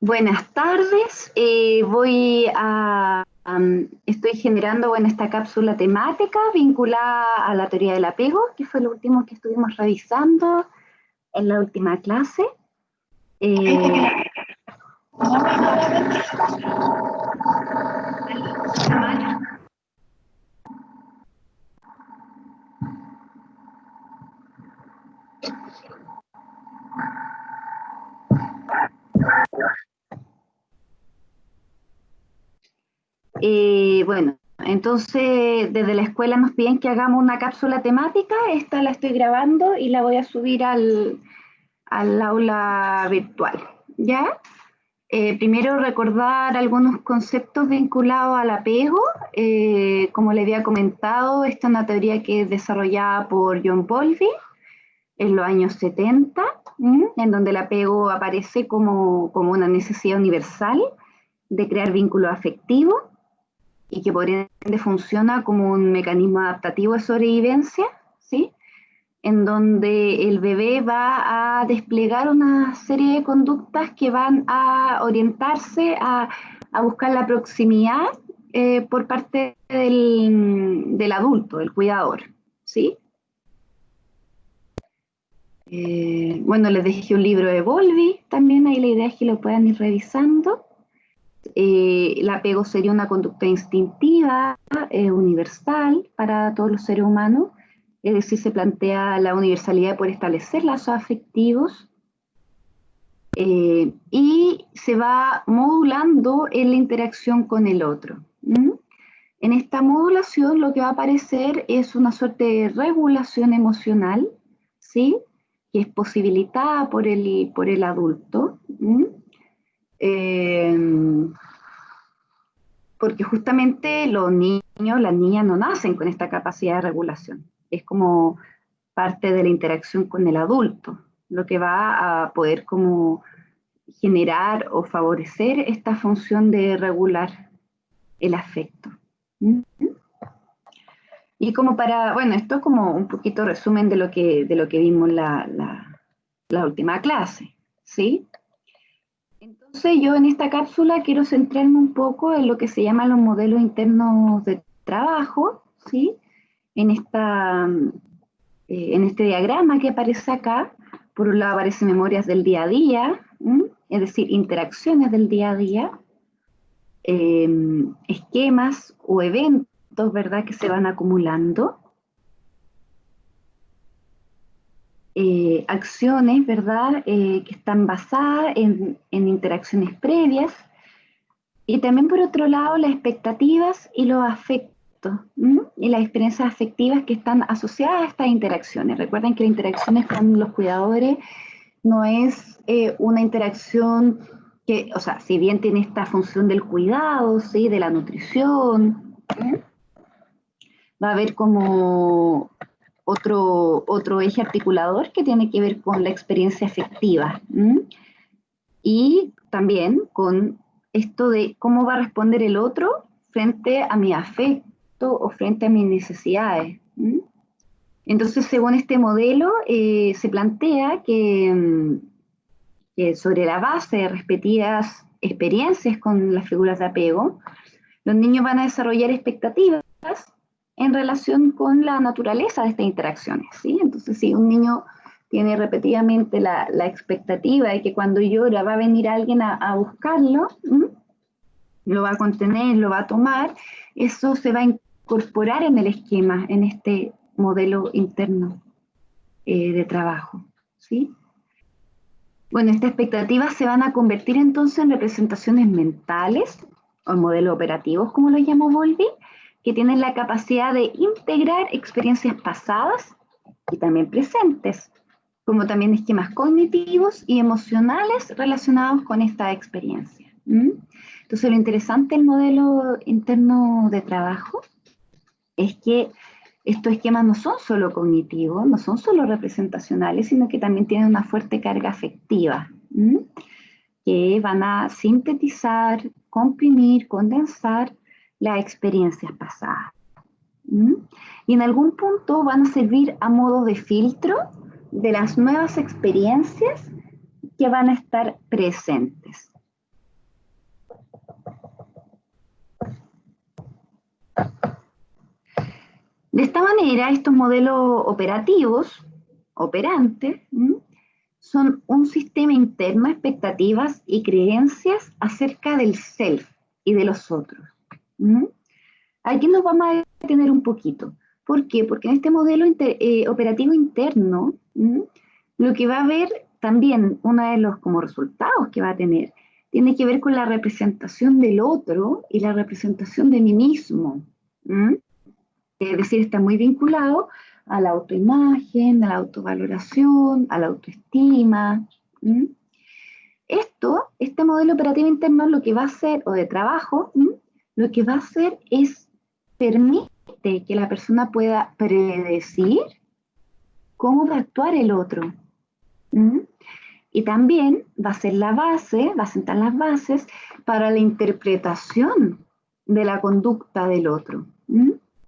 Buenas tardes. Estoy generando, bueno, esta cápsula temática vinculada a la teoría del apego, que fue lo último que estuvimos revisando en la última clase. Eh, bueno, entonces desde la escuela nos piden que hagamos una cápsula temática. Esta la estoy grabando y la voy a subir al aula virtual. ¿Ya? Primero recordar algunos conceptos vinculados al apego. Como le había comentado, esta es una teoría que es desarrollada por John Bowlby en los años 70, en donde el apego aparece como una necesidad universal de crear vínculos afectivos y que por ende funciona como un mecanismo adaptativo de sobrevivencia, ¿sí? En donde el bebé va a desplegar una serie de conductas que van a orientarse a buscar la proximidad por parte del adulto, del cuidador, ¿sí? Bueno, les dejé un libro de Bowlby, también ahí la idea es que lo puedan ir revisando. El apego sería una conducta instintiva, universal para todos los seres humanos, es decir, se plantea la universalidad de poder establecer lazos afectivos y se va modulando en la interacción con el otro. En esta modulación lo que va a aparecer es una suerte de regulación emocional, ¿sí? Que es posibilitada por el adulto. Eh, Porque justamente los niños, las niñas no nacen con esta capacidad de regulación. Es como parte de la interacción con el adulto, lo que va a poder como generar o favorecer esta función de regular el afecto. Y como para, bueno, esto es como un poquito resumen de lo que vimos la última clase, ¿sí? Entonces yo en esta cápsula quiero centrarme un poco en lo que se llaman los modelos internos de trabajo, ¿sí? En, esta, en este diagrama que aparece acá, por un lado aparecen memorias del día a día, es decir, interacciones del día a día, esquemas o eventos, ¿verdad?, que se van acumulando, acciones, ¿verdad?, que están basadas en interacciones previas, y también por otro lado las expectativas y los afectos, y las experiencias afectivas que están asociadas a estas interacciones. Recuerden que las interacciones con los cuidadores no es una interacción que, o sea, si bien tiene esta función del cuidado, ¿sí?, de la nutrición, va a haber como otro eje articulador que tiene que ver con la experiencia afectiva. Y también con esto de cómo va a responder el otro frente a mi afecto o frente a mis necesidades. Entonces, según este modelo, se plantea que sobre la base de respectivas experiencias con las figuras de apego, los niños van a desarrollar expectativas en relación con la naturaleza de estas interacciones, ¿sí? Entonces, si un niño tiene repetidamente la expectativa de que cuando llora va a venir alguien a buscarlo, lo va a contener, lo va a tomar, eso se va a incorporar en el esquema, en este modelo interno de trabajo, ¿sí? Bueno, estas expectativas se van a convertir entonces en representaciones mentales o en modelos operativos, como lo llamó Bowlby, que tienen la capacidad de integrar experiencias pasadas y también presentes, como también esquemas cognitivos y emocionales relacionados con esta experiencia. Entonces, lo interesante del modelo interno de trabajo es que estos esquemas no son solo cognitivos, no son solo representacionales, sino que también tienen una fuerte carga afectiva, que van a sintetizar, comprimir, condensar las experiencias pasadas. Y en algún punto van a servir a modo de filtro de las nuevas experiencias que van a estar presentes. De esta manera, estos modelos operativos, operantes, son un sistema interno de expectativas y creencias acerca del self y de los otros. Aquí nos vamos a detener un poquito. ¿Por qué? Porque en este modelo operativo interno, lo que va a haber también, uno de los como resultados que va a tener, tiene que ver con la representación del otro y la representación de mí mismo. Es decir, está muy vinculado a la autoimagen, a la autovaloración, a la autoestima. Este modelo operativo interno lo que va a hacer, o de trabajo, lo que va a hacer es permite que la persona pueda predecir cómo va a actuar el otro. Y también va a ser la base, va a sentar las bases para la interpretación de la conducta del otro.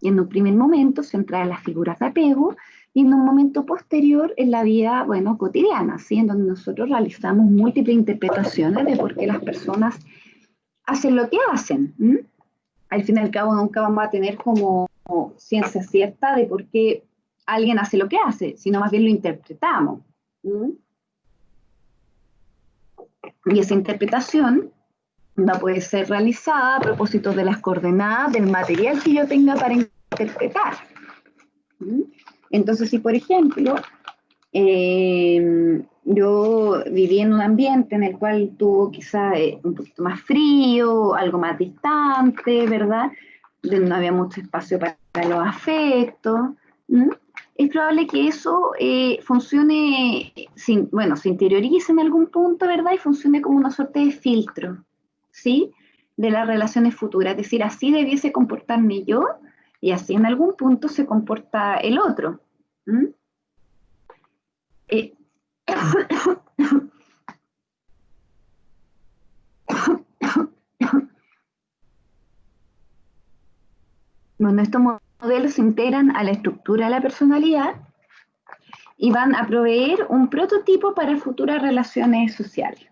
Y en un primer momento centrar en las figuras de apego y en un momento posterior en la vida, bueno, cotidiana, ¿sí? En donde nosotros realizamos múltiples interpretaciones de por qué las personas hacen lo que hacen. Al fin y al cabo nunca vamos a tener como ciencia cierta de por qué alguien hace lo que hace, sino más bien lo interpretamos. Y esa interpretación va a poder ser realizada a propósito de las coordenadas del material que yo tenga para interpretar. Entonces, si por ejemplo, yo viví en un ambiente en el cual tuvo quizá un poquito más frío, algo más distante, ¿verdad? Donde no había mucho espacio para los afectos. Es probable que eso funcione, bueno, se interiorice en algún punto, ¿verdad? Y funcione como una suerte de filtro, ¿sí? De las relaciones futuras. Es decir, así debiese comportarme yo y así en algún punto se comporta el otro. Bueno, estos modelos se integran a la estructura de la personalidad y van a proveer un prototipo para futuras relaciones sociales.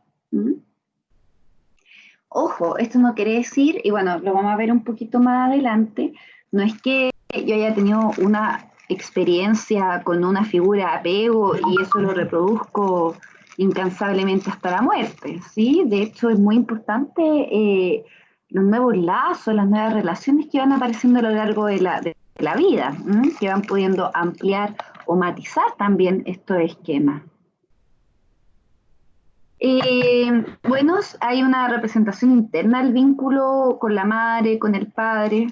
Ojo, esto no quiere decir, y bueno, lo vamos a ver un poquito más adelante, no es que yo haya tenido una experiencia con una figura de apego y eso lo reproduzco incansablemente hasta la muerte, ¿sí? De hecho, es muy importante los nuevos lazos, las nuevas relaciones que van apareciendo a lo largo de la vida, que van pudiendo ampliar o matizar también estos esquemas. Bueno, hay una representación interna del vínculo con la madre, con el padre,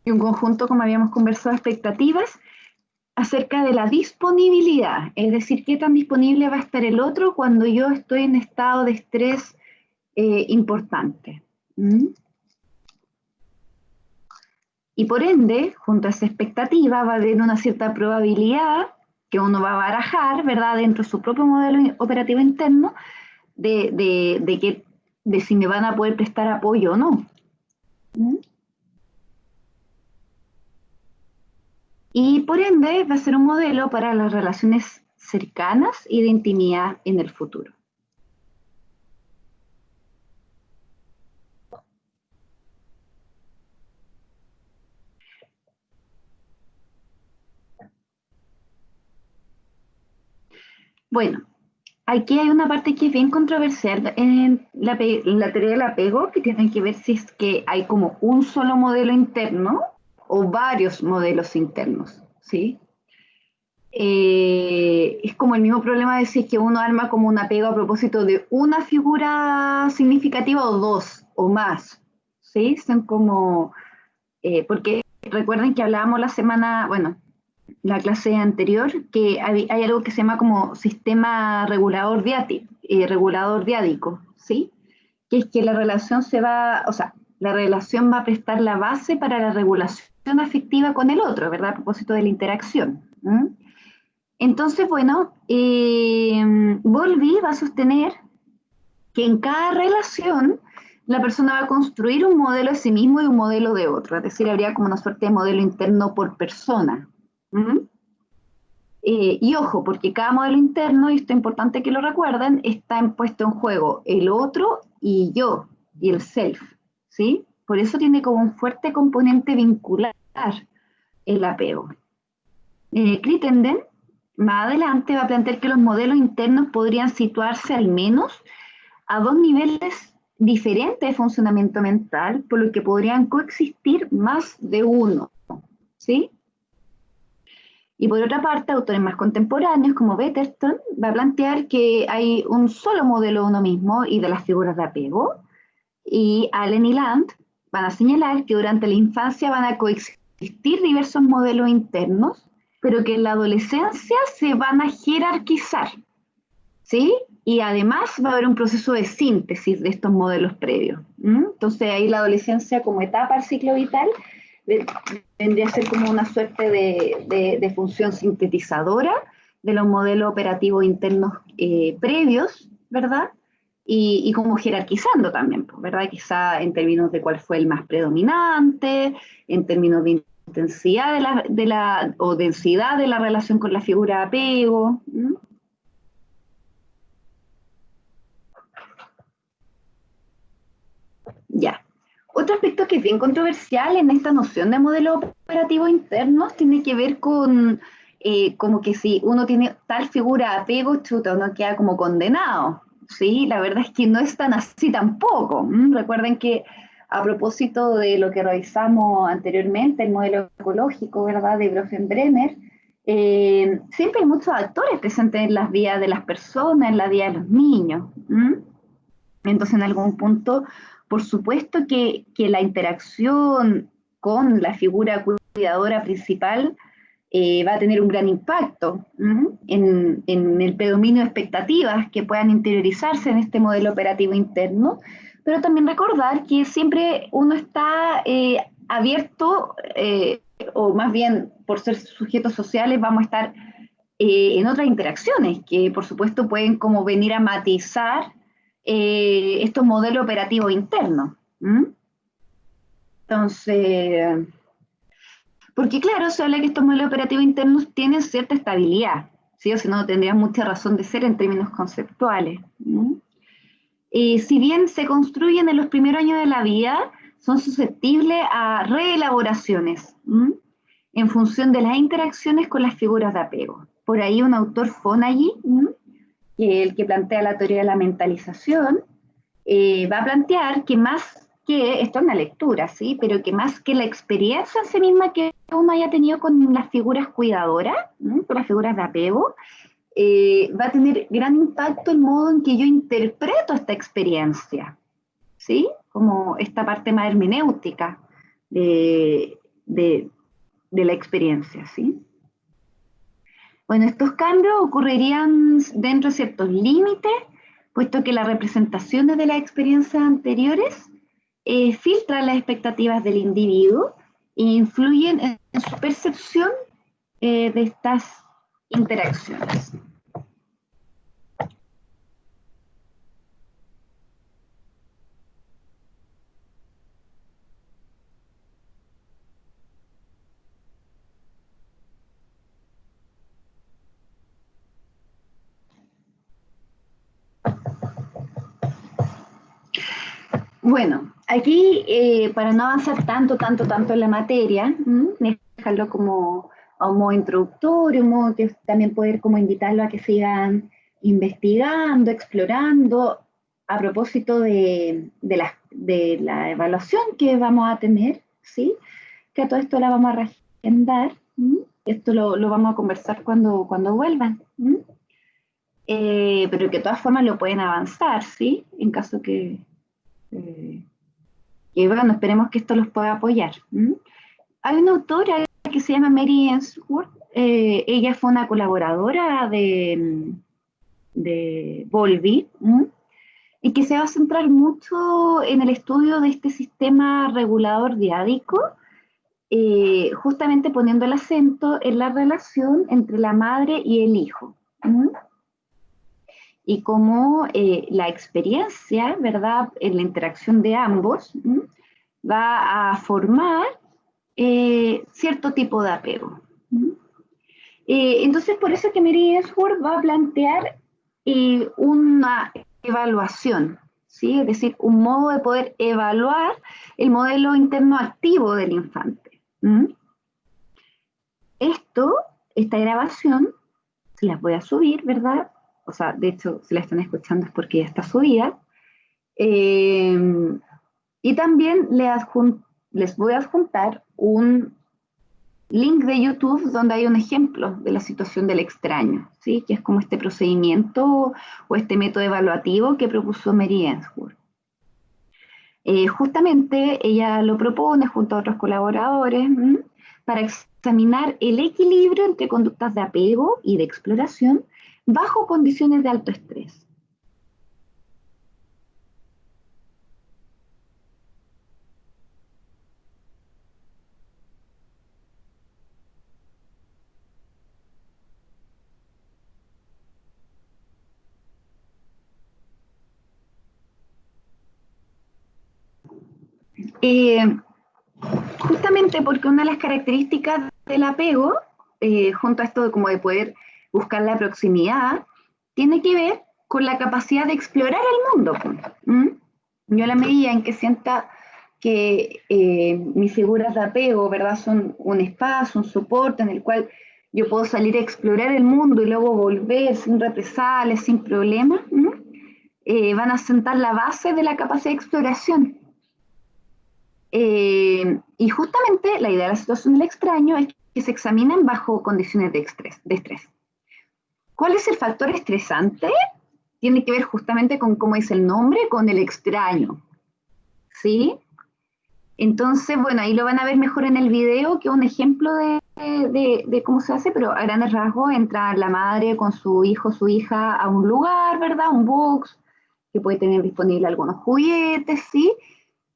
y un conjunto, como habíamos conversado, de expectativas acerca de la disponibilidad, es decir, qué tan disponible va a estar el otro cuando yo estoy en estado de estrés importante. Y por ende, junto a esa expectativa va a haber una cierta probabilidad que uno va a barajar, ¿verdad?, dentro de su propio modelo operativo interno, de si me van a poder prestar apoyo o no. Y por ende va a ser un modelo para las relaciones cercanas y de intimidad en el futuro. Bueno, aquí hay una parte que es bien controversial en la teoría del apego, que tiene que ver si es que hay como un solo modelo interno o varios modelos internos, ¿sí? Es como el mismo problema de si es que uno arma como un apego a propósito de una figura significativa o dos o más, ¿sí? Son como, porque recuerden que hablábamos la semana, bueno, la clase anterior, que hay algo que se llama como sistema regulador diádico, ¿sí? Que es que la relación la relación va a prestar la base para la regulación afectiva con el otro, ¿verdad? A propósito de la interacción. Entonces, bueno, Bowlby va a sostener que en cada relación la persona va a construir un modelo de sí mismo y un modelo de otro, es decir, habría como una suerte de modelo interno por persona. Y ojo, porque cada modelo interno, y esto es importante que lo recuerden, está puesto en juego el otro y yo, y el self, ¿sí? Por eso tiene como un fuerte componente vincular, el apego. Crittenden, más adelante, va a plantear que los modelos internos podrían situarse al menos a dos niveles diferentes de funcionamiento mental, por lo que podrían coexistir más de uno, ¿sí? Y por otra parte, autores más contemporáneos, como Betterton, va a plantear que hay un solo modelo de uno mismo y de las figuras de apego, y Allen y Land van a señalar que durante la infancia van a coexistir diversos modelos internos, pero que en la adolescencia se van a jerarquizar, ¿sí? Y además va a haber un proceso de síntesis de estos modelos previos. Entonces ahí la adolescencia como etapa del ciclo vital vendría a ser como una suerte de función sintetizadora de los modelos operativos internos previos, ¿verdad? Y como jerarquizando también, ¿verdad? Quizá en términos de cuál fue el más predominante, en términos de intensidad o densidad de la relación con la figura de apego. Ya. Otro aspecto que es bien controversial en esta noción de modelos operativos internos tiene que ver con como que si uno tiene tal figura de apego, chuta, uno queda como condenado. Sí, la verdad es que no es tan así tampoco. Recuerden que a propósito de lo que revisamos anteriormente, el modelo ecológico, ¿verdad?, de Bronfenbrenner, siempre hay muchos actores presentes en las vidas de las personas, en la vida de los niños. Entonces, en algún punto, por supuesto que la interacción con la figura cuidadora principal va a tener un gran impacto en el predominio de expectativas que puedan interiorizarse en este modelo operativo interno, pero también recordar que siempre uno está abierto, o más bien por ser sujetos sociales, vamos a estar en otras interacciones que por supuesto pueden como venir a matizar estos modelos operativos internos. Entonces, porque claro, se habla que estos modelos operativos internos tienen cierta estabilidad, ¿sí? O si no, tendrían mucha razón de ser en términos conceptuales. Si bien se construyen en los primeros años de la vida, son susceptibles a reelaboraciones en función de las interacciones con las figuras de apego. Por ahí un autor Fonagy, que es el que plantea la teoría de la mentalización, va a plantear que más que, esto es una lectura, ¿sí? Pero que más que la experiencia en sí misma que uno haya tenido con las figuras cuidadoras, con las figuras de apego, va a tener gran impacto el modo en que yo interpreto esta experiencia, ¿sí? Como esta parte más hermenéutica de la experiencia, ¿sí? Bueno, estos cambios ocurrirían dentro de ciertos límites, puesto que las representaciones de las experiencias anteriores filtran las expectativas del individuo e influyen en su percepción de estas interacciones. Bueno, aquí para no avanzar tanto en la materia, dejarlo como a un modo introductorio, un modo que también poder como invitarlo a que sigan investigando, explorando, a propósito de la evaluación que vamos a tener, ¿sí? Que a todo esto la vamos a reagendar, esto lo vamos a conversar cuando vuelvan, pero que de todas formas lo pueden avanzar, ¿sí? En caso eh, que bueno, esperemos que esto los pueda apoyar. Hay una autora que se llama Mary Ainsworth, ella fue una colaboradora de Bowlby, y que se va a centrar mucho en el estudio de este sistema regulador diádico, justamente poniendo el acento en la relación entre la madre y el hijo. Y cómo la experiencia, ¿verdad?, en la interacción de ambos, va a formar cierto tipo de apego. Entonces, por eso que Mary Ainsworth va a plantear una evaluación, ¿sí? Es decir, un modo de poder evaluar el modelo interno activo del infante. Esto, esta grabación, se las voy a subir, ¿verdad? O sea, de hecho, si la están escuchando es porque ya está subida. Eh, y también les voy a adjuntar un link de YouTube donde hay un ejemplo de la situación del extraño, ¿sí? Que es como este procedimiento o este método evaluativo que propuso Mary Ainsworth. Justamente ella lo propone junto a otros colaboradores para examinar el equilibrio entre conductas de apego y de exploración bajo condiciones de alto estrés. Eh, Justamente porque una de las características del apego, junto a esto de como de poder buscar la proximidad, tiene que ver con la capacidad de explorar el mundo. ¿Mm? Yo a la medida en que sienta que mis figuras de apego, ¿verdad? Son un espacio, un soporte en el cual yo puedo salir a explorar el mundo y luego volver sin represalias, sin problemas, van a sentar la base de la capacidad de exploración. Y justamente la idea de la situación del extraño es que se examinen bajo condiciones de estrés. ¿Cuál es el factor estresante? Tiene que ver justamente con, como dice el nombre, con el extraño, ¿sí? Entonces, bueno, ahí lo van a ver mejor en el video, que un ejemplo de cómo se hace, pero a grandes rasgos entra la madre con su hijo, su hija a un lugar, ¿verdad? Un box, que puede tener disponible algunos juguetes, ¿sí?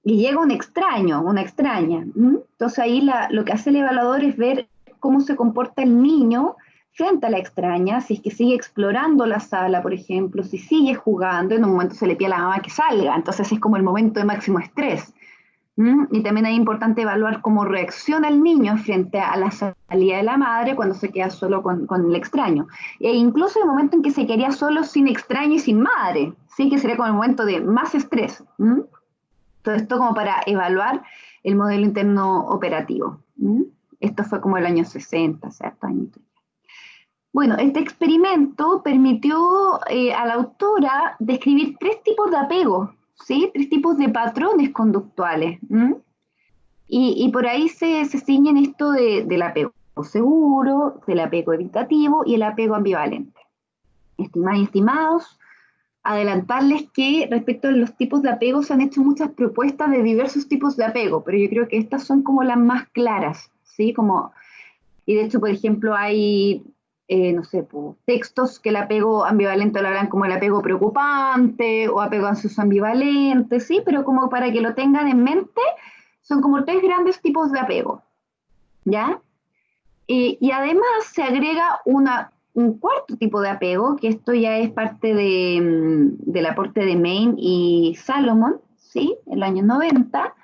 Y llega un extraño, una extraña. Entonces ahí lo que hace el evaluador es ver cómo se comporta el niño frente a la extraña, si es que sigue explorando la sala, por ejemplo, si sigue jugando, en un momento se le pide a la mamá que salga, entonces es como el momento de máximo estrés. Y también es importante evaluar cómo reacciona el niño frente a la salida de la madre cuando se queda solo con el extraño. E incluso el momento en que se quedaría solo sin extraño y sin madre, ¿sí? Que sería como el momento de más estrés. Todo esto como para evaluar el modelo interno operativo. Esto fue como el año 60, ¿cierto? Bueno, este experimento permitió a la autora describir 3 tipos de apego, ¿sí? 3 tipos de patrones conductuales. Y por ahí se ciñen esto del apego seguro, del apego evitativo y el apego ambivalente. Estimadas y estimados, adelantarles que respecto a los tipos de apego se han hecho muchas propuestas de diversos tipos de apego, pero yo creo que estas son como las más claras, ¿sí? Y de hecho, por ejemplo, hay, no sé, textos que el apego ambivalente lo hablan como el apego preocupante o apego ansioso ambivalente, ¿sí? Pero como para que lo tengan en mente, son como 3 grandes tipos de apego, ¿ya? Y además se agrega un cuarto tipo de apego, que esto ya es parte del aporte de Main y Salomon, ¿sí? En los años 90,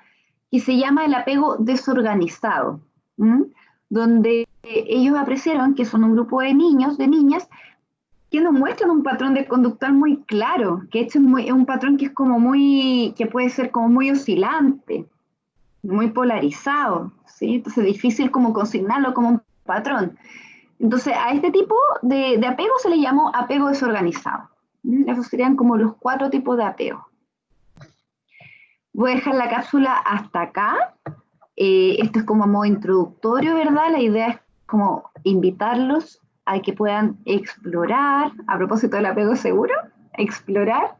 que se llama el apego desorganizado, donde ellos apreciaron que son un grupo de niños, de niñas, que nos muestran un patrón de conductual muy claro, que es un patrón que es como que puede ser como muy oscilante, muy polarizado, ¿sí? Entonces es difícil como consignarlo como un patrón. Entonces a este tipo de apego se le llamó apego desorganizado. Esos serían como los 4 tipos de apego. Voy a dejar la cápsula hasta acá. Esto es como a modo introductorio, ¿verdad? La idea es como invitarlos a que puedan explorar, a propósito del apego seguro, explorar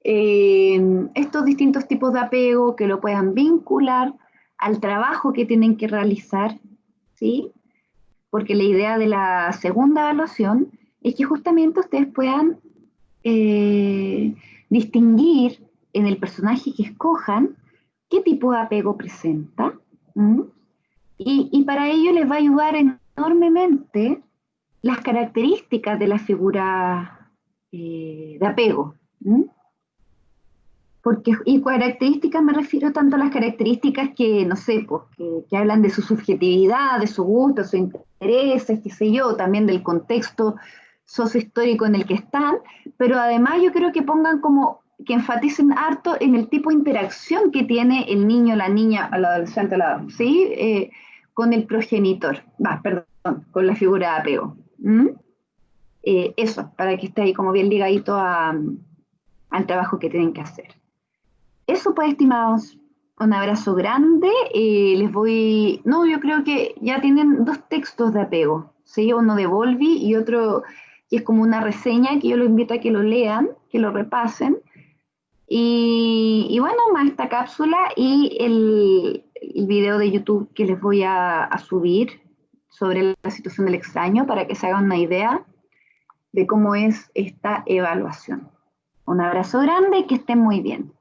estos distintos tipos de apego, que lo puedan vincular al trabajo que tienen que realizar, ¿sí? Porque la idea de la segunda evaluación es que justamente ustedes puedan eh, distinguir en el personaje que escojan qué tipo de apego presenta. ¿Mm? Y para ello les va a ayudar enormemente las características de la figura de apego. ¿Mm? Y características me refiero tanto a las características que, no sé, pues, que hablan de su subjetividad, de su gusto, de sus intereses, qué sé yo, también del contexto sociohistórico en el que están, pero además yo creo que pongan como, que enfaticen harto en el tipo de interacción que tiene el niño, la niña, el adolescente, ¿sí? Con el progenitor, perdón, con la figura de apego. ¿Mm? Eso, para que esté ahí como bien ligadito al trabajo que tienen que hacer. Eso pues, estimados, un abrazo grande. No, yo creo que ya tienen dos textos de apego, ¿sí? Uno de Bowlby y otro que es como una reseña que yo los invito a que lo lean, que lo repasen. Y bueno, más esta cápsula y el video de YouTube que les voy a subir sobre la situación del extraño para que se hagan una idea de cómo es esta evaluación. Un abrazo grande y que estén muy bien.